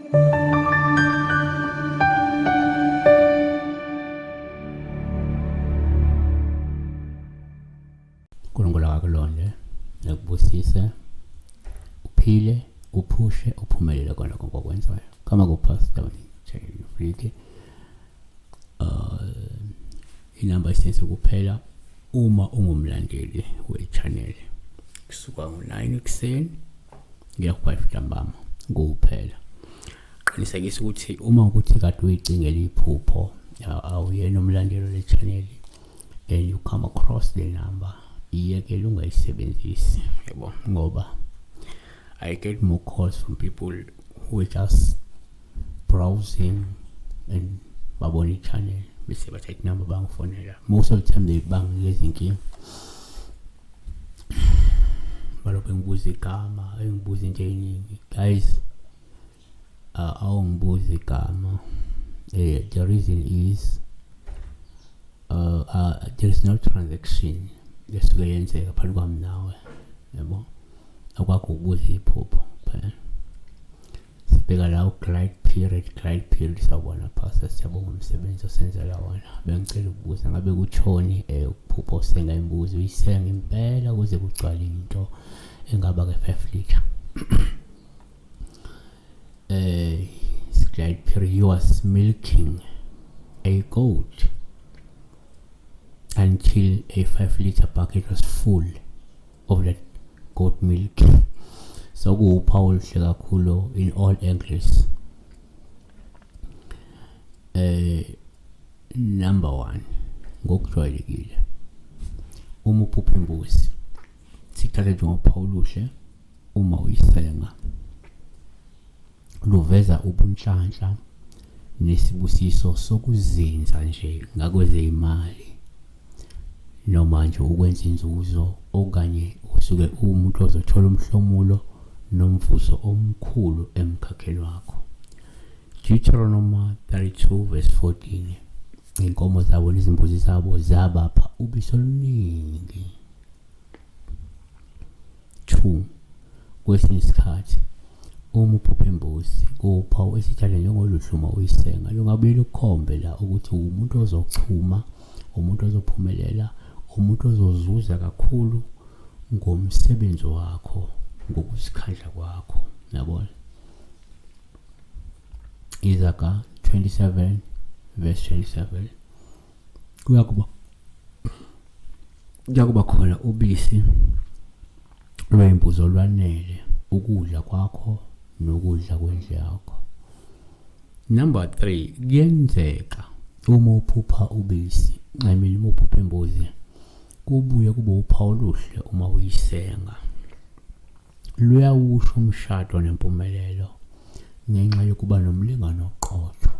uNkulunkulu akakulonde nekubusise uphile uphushe uphumelele kona konke okwenzayo kama kupastor Friki inamba isense kuphela uma ungumlandeli wechannel kusuka ngo9 ekseni ngiya ku5 ntambama kuphela. Qinisekisa ukuthi uma ukuthi kade uyicingela iphupho awuyena umlandeli le channel and you come across the number iyeke ungayisebenzisi yabo ngoba I get more calls from people who are just browsing and babona i-channel bese bathatha inamba bangifonela. Most of the time they banginikeza inkinga balokho ngibuza igama engibuza into eningi. Guys, awungibuza igama. The reason is there is no transaction lesuke yenzeka phakathi kwami nawe yabo. Akwakho ukubuza iphupho phela. Sibheka la glide period sawubona pastor, siyabonga umsebenzi osenzela wona. Bengicela ukubuza ngabe kuthoni ukuphupho sengayimbuza uyisenga impela kuze kugcwale into engaba ke 5 liter. Glide period, you was milking a goat until a 5 liter bucket was full of that goat milk. So kuwuphawu oluhle kakhulu in all angles. Number 1 ngokujwayelekile uma uphupha imbuzi sithatha njengophawu oluhle uma uyisenga luveza ubunhlanhla nesibusiso sokuzinza nje ngakwezeyimali noma nje ukwenza inzuzo okanye usuke umuntu ozothola umhlomulo nomvuzo omkhulu emkhakheni wakho. Deuteronomy 32 verse 14. Inkomo zabo nezimbuzi zabo zabapha ubisi oluningi. 2. Kwesinye isikhathi uma uphupha imbuzi kuwuphawu esitshale njengoluhluma uyisenga lungabuye lukhombe la ukuthi umuntu ozochuma, umuntu ozophumelela, umuntu ozozuza kakhulu ngomsebenzi wakho ngokusikhandla kwakho yabona. Izaga 27 verse 27 kuyakuba khona ubisi lwembuzi olwanele ukudla kwakho nokudla kwendle yakho. Number 3, kuyenzeka uma uphupha ubisi uma uphupha imbuzi kubuye kube uphawu oluhle uma uyisenga. Luyawusho umshado nempumelelo ngenxa yokuba nomlingano oqotho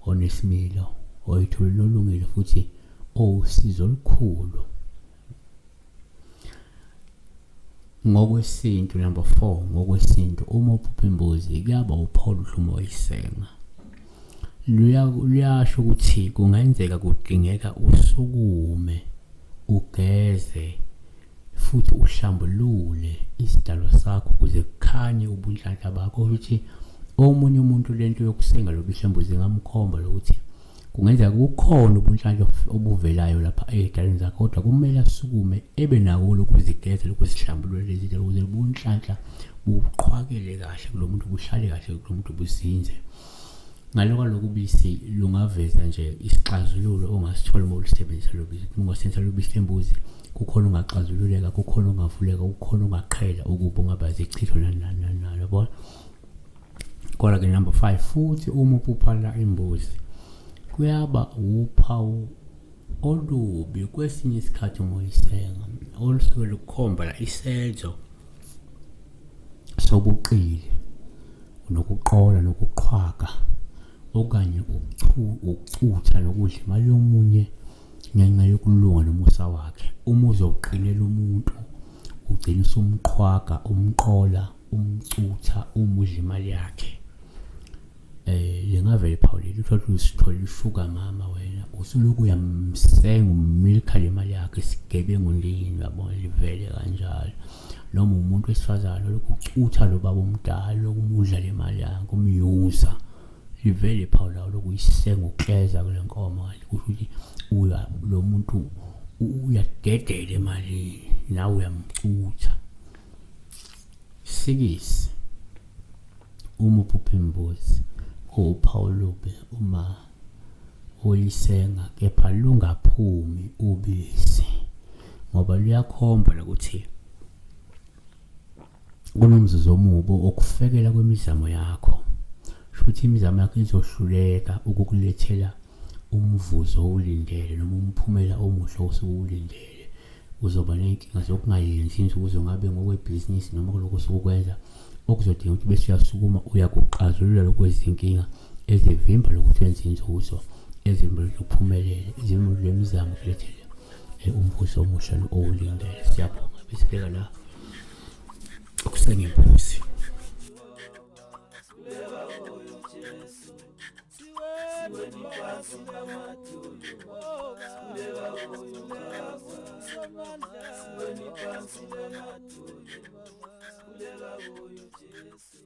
onesimilo oyithule nolungile futhi owusizo olukhulu. Ngokwesintu number 4, ngokwesintu uma uphupha imbuzi kuyaba uphawu oluhle uma uyisenga. Luyasho ukuthi kungenzeka kudingeka usukume ugeze futhi uhlambulule isidalwa sakho ukuze kukhanye ubunhlanhla bakho. Ukuthi omunye umuntu lento yokusenga lobisi embuzi ngamkhomba lokuthi kungenzeka kukhona ubunhlanhla obuvelayo lapha ezidalweni zakho kodwa kumele asukume ebe nawo lokuzigeza lokuzihlambulula lezi zinto ukuze ubunhlanhla buqhwakele kahle kulo muntu, buhlale kahle kulo muntu, buzinze. Ngalokho ubisi lungaveza nje isixazululo ongasithola uma ulisebenzisa lobisi. Ungasebenzisa lobisi embuzi kukhona ungaxazululeka, kukhona ungavuleka, kukhona ungaqhela ukuba ungabazi ichitho nana yabona. Kodwa ke number 5 futhi uma uphupha imbuzi kuyaba uphawu olubi kwesinye isikhathi uma uyisenga olusuke lukhomba la isenzo sobuqili nokuqola nokuqhwaka okanye ukucutha nokudla imali yomunye ngenxa yokulunga nomusa wakhe. Uma uzoqinela umuntu ugcina usumqhwaga, umqola, umcutha, umudla imali yakhe. Lingavela iphawu leli uthola usithola ishuka mama wena usuloku uyamsenga umilkha le mali yakhe isigebengu ndini yabona livele kanjalo. noma umuntu wesifazane lokucutha lo baba omdala lokumudla le mali yakhe umyuza livele iphawu lawo lokuyisenga ukleza kule nkomo kusho ukuthi lo muntu uyadedela emalini nawe uyamcutha. 6 uma uphupha imbuzi uphawu lubi uma uyisenga kepha lungaphumi ubisi ngoba luyakhomba ukuthi kunomzuzu omubo okufekela kwemizamo yakho futhi imizamo yakho izohluleka ukukulethela umvuzo owulindele noma umphumela omuhle osuwulindele. Uzoba nenkinga zokungayenzi inzuzo ngabe ngokwebhizinisi noma kuloko sokwenza okuzodinga ukuthi bese uyasukuma uyakuxazulula lokwezinkinga ezivimba lokuthi wenze inzuzo ezimba lokuphumelela izimo lemizamo kulethele umvuzo omuhle owulindele. Siyabonga besibeka la okusenga imbuzi. Siweni phansi lematulu, kuleka kuyo Jesu.